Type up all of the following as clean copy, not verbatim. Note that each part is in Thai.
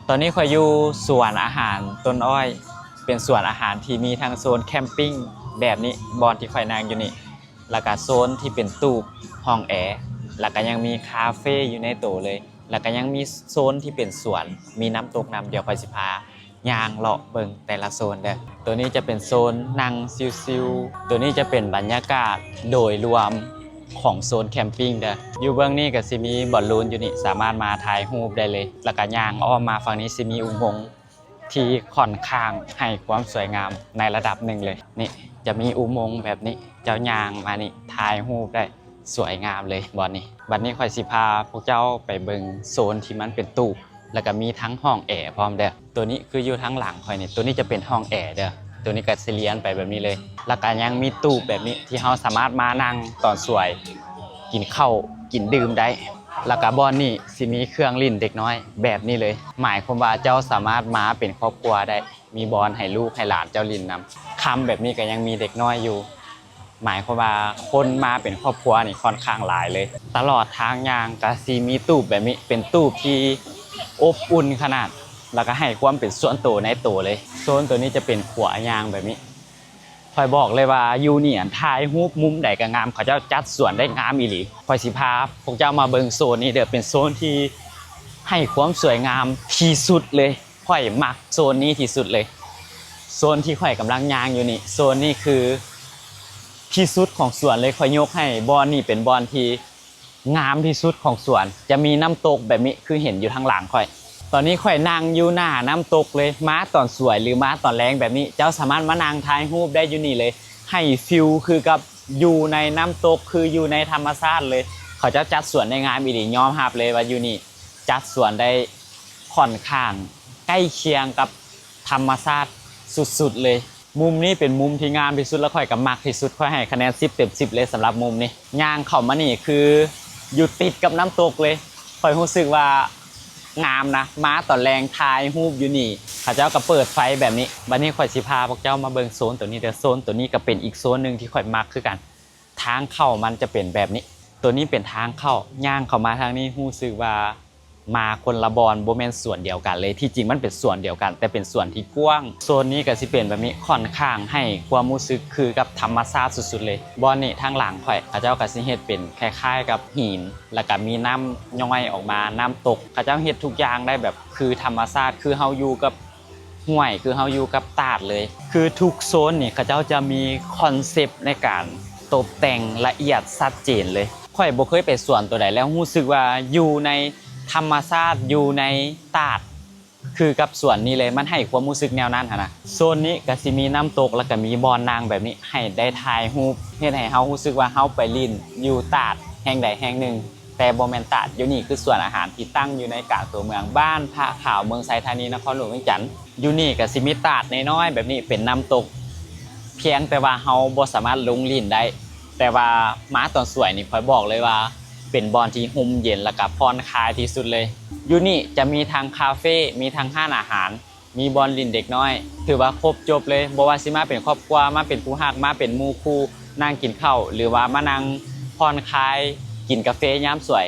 ตอนนี้ข่อยอยู่สวนอาหารต้นอ้อยเป็นสวนอาหารที่มีทั้งโซนแคมปิ้งแบบนี้บอนที่ข่อยนั่งอยู่นี่แล้วก็โซนที่เป็นตู้ห้องแอร์แล้วก็ยังมีคาเฟ่อยู่ในตัวเลยแล้วก็ยังมีโซนที่เป็นสวนมีน้ำตกน้ำเดี๋ยวข่อยสิพาย่างเลาะเบิ่งแต่ละโซนเด้อตัวนี้จะเป็นโซนนั่งชิลๆตัวนี้จะเป็นบรรยากาศโดยรวมของโซนแคมปิ้งเด้ออยู่เบื้องนี้ก็สิมีบอลลูนอยู่นี่สามารถมาถ่ายรูปได้เลยแล้วก็ย่างอ้อมมาฝั่งนี้สิมีอุโมงค์ที่ค่อนข้างให้ความสวยงามในระดับหนึ่งเลยนี่จะมีอุโมงค์แบบนี้เจ้าย่างมานี่ถ่ายรูปได้สวยงามเลยบอนนี้บัดนี้ข่อยสิพาพวกเจ้าไปเบิ่งโซนที่มันเป็นตู้แล้วก็มีทั้งห้องแอร์พร้อมเด้อตัวนี้คืออยู่ทั้งหลังข่อยนี่ตัวนี้จะเป็นห้องแอร์เด้อตัวนี้ก็สิเลียนไปแบบนี้เลยแล้วก็ยังมีตู้แบบนี้ที่เราสามารถมานั่งตอนสวยกินข้าวกินดื่มได้แล้วก็บอนนี่สิมีเครื่องลิ้นเด็กน้อยแบบนี้เลยหมายความว่าเจ้าสามารถมาเป็นครอบครัวได้มีบอนให้ลูกให้หลานเจ้าลิ้นนำคำแบบนี้ก็ยังมีเด็กน้อยอยู่หมายความว่าคนมาเป็นครอบครัวนี่ค่อนข้างหลายเลยตลอดทางยางก็สิมีตู้แบบนี้เป็นตู้ที่อบอุ่นขนาดแล้วก็ให้ความเป็นส่วนตัวในตัวเลยโซนตัวนี้จะเป็นขวายางแบบนี้คอยบอกเลยว่ายูเนี่ยถ่ายรูปมุมใดก็งามเขาเจ้าจัดสวนได้งามอีหลีคอยสิพาพวกเจ้ามาเบิ่งโซนนี้เด้อเป็นโซนที่ให้ความสวยงามที่สุดเลยค่อยมักโซนนี้ที่สุดเลยโซนที่ค่อยกำลังยางอยู่นี่โซนนี้คือที่สุดของสวนเลยค่อยยกให้บอนนี่เป็นบอนที่งามที่สุดของสวนจะมีน้ำตกแบบนี้คือเห็นอยู่ทางหลังค่อยตอนนี้ข่อยนั่งอยู่หน้าน้ำตกเลยม้าตอนสวยหรือม้าตอนแรงแบบนี้เจ้าสามารถมานั่งถ่ายรูปได้อยู่นี่เลยให้ฟิลคือกับอยู่ในน้ำตกคืออยู่ในธรรมชาติเลยเขาจะจัดสวนได้งามอีหลียอมรับเลยว่าอยู่นี่จัดสวนได้ค่อนข้างใกล้เคียงกับธรรมชาติสุดๆเลยมุมนี้เป็นมุมที่งามที่สุดแล้วค่อยกับมักที่สุดค่อยให้คะแนน10 เต็ม 10เลยสำหรับมุมนี้ย่างเข้ามานี่คืออยู่ติดกับน้ำตกเลยค่อยรู้สึกว่างามนะม้าตอนแรงทายรูปอยู่นี่เขาเจ้าก็เปิดไฟแบบนี้บัดนี้ข่อยสิพาพวกเจ้ามาเบิ่งโซนตัวนี้เด้อโซนตัวนี้ก็เป็นอีกโซนหนึ่งที่ข่อยมักคือกันทางเข้ามันจะเป็นแบบนี้ตัวนี้เป็นทางเข้าย่างเข้ามาทางนี้รู้สึกว่ามาคนละบอนโบแมนส่วนเดียวกันเลยที่จริงมันเป็นส่วนเดียวกันแต่เป็นส่วนที่กว้างโซนนี้ก็สิเป็นแบบนี้ค่อนข้างให้ความรู้สึกคือกับธรรมชาติสุดๆเลยบอนนี่ทางหลังข่อยเขาเจ้าก็สิเฮ็ดเป็นคล้ายๆกับหินแล้วก็มีน้ำย่อยออกมาน้ำตกเขาเจ้าเฮ็ดทุกอย่างได้แบบคือธรรมชาติคือเฮาอยู่กับห้วยคือเฮาอยู่กับตาดเลยคือทุกโซนนี่เขาเจ้าจะมีคอนเซปต์ในการตกแต่งละเอียดชัดเจนเลยข่อยบ่เคยไปสวนตัวใดแล้วรู้สึกว่าอยู่ในธรรมชาติอยู่ในตาดคือกับสวนนี้เลยมันให้ความรู้สึกแนวนั้นนะโซนนี้ก็สิมีน้ำตกแล้วก็มีบอนนางแบบนี้ให้ได้ถ่ายรูปเฮ็ดให้เฮารู้สึกว่าเฮาไปลิ้นอยู่ตาดแห่งใดแห่งหนึ่งแต่บ่แม่นตาดอยู่นี่คือสวนอาหารที่ตั้งอยู่ในกลางตัวเมืองบ้านพระขาวเมืองไซธานีนครหลวงเวียงจันทน์อยู่นี่ก็สิมีตาดน้อยๆแบบนี้เป็นน้ำตกเพียงแต่ว่าเฮาบ่สามารถลงลิ้นได้แต่ว่าม้าตอนสวยนี่ค่อยบอกเลยว่าเป็นบอนที่ห่มเย็นและกับผ่อนคลายที่สุดเลยอยู่นี่จะมีทางคาเฟ่มีทางห้านอาหารมีบอนลินเด็กน้อยถือว่าครบจบเลยบ่ว่าสิมาเป็นครอบครัวมาเป็นผู้ฮักมาเป็นหมู่คู่นั่งกินข้าวหรือว่ามานั่งผ่อนคลายกินกาแฟยามสวย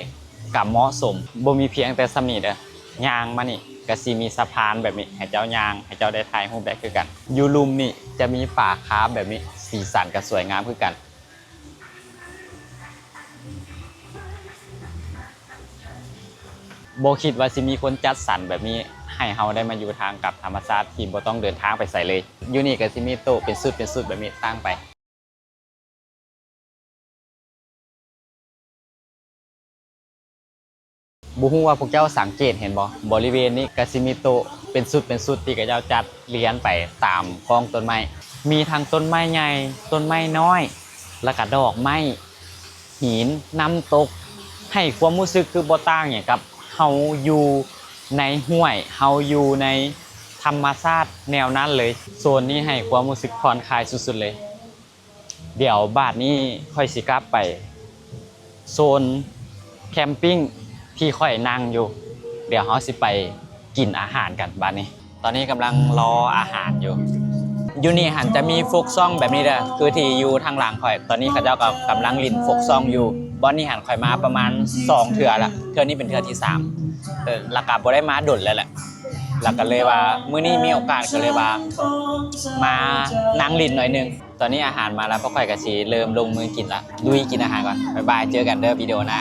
กับเหมาะสมบ่มีเพียงแต่สำนีเด้อย่างมานี่ก็สิมีสะพานแบบนี้ให้เจ้าย่างให้เจ้าได้ถ่ายรูปได้คือกันอยู่ลุมนี่จะมีป่าคาแบบนี้สีสันก็สวยงามคือกันโบคิดว่าสิมีคนจัดสรรแบบนี้ให้เฮาได้มาอยู่ทางกับธรรมชาติที่บ่ต้องเดินทางไปใส่เลยอยู่นี่ก็สิมีโต๊ะเป็นสุดแบบนี้ตั้งไปบ่ฮู้ว่าพวกเจ้าสังเกตเห็นบ่บริเวณนี้ก็สิมีโต๊ะเป็นสุดที่เขาเจ้าจัดเรียงไปตามกองต้นไม้มีทั้งต้นไม้ใหญ่ต้นไม้น้อยแล้วก็ดอกไม้หินน้ำตกให้ความรู้สึกคือบ่ต่างหยังกับเฮาอยู่ในห้วยเฮาอยู่ในธรรมชาติแนวนั้นเลยโซนนี้ให้ความรู้สึกผ่อนคลายสุดๆเลยเดี๋ยวบาดนี้ค่อยสิกลับไปโซนแคมปิ้งที่ค่อยนั่งอยู่เดี๋ยวเฮาสิไปกินอาหารกันบาดนี้ตอนนี้กำลังรออาหารอยู่นี่หันจะมีฟกซ่องแบบนี้เด้อคือที่อยู่ทางหลังค่อยตอนนี้เขาเจ้าก็กำลังลิ้นฟกซ่องอยู่บอนนี่หันค่อยมาประมาณ2 เทื่อละเทื่อนี้เป็นเทื่อที่3ราคาบ่ได้มาดุลแล้วแหละ แล้วก็เลยว่ามื้อนี้มีโอกาสก็เลยว่ามานั่งลิ้นหน่อยนึงตอนนี้อาหารมาแล้วพ่อข่อยก็สิเริ่มลงมือกินละลุยกินอาหารก่อนบ๊ายบายเจอกันเด้อวิดีโอหน้า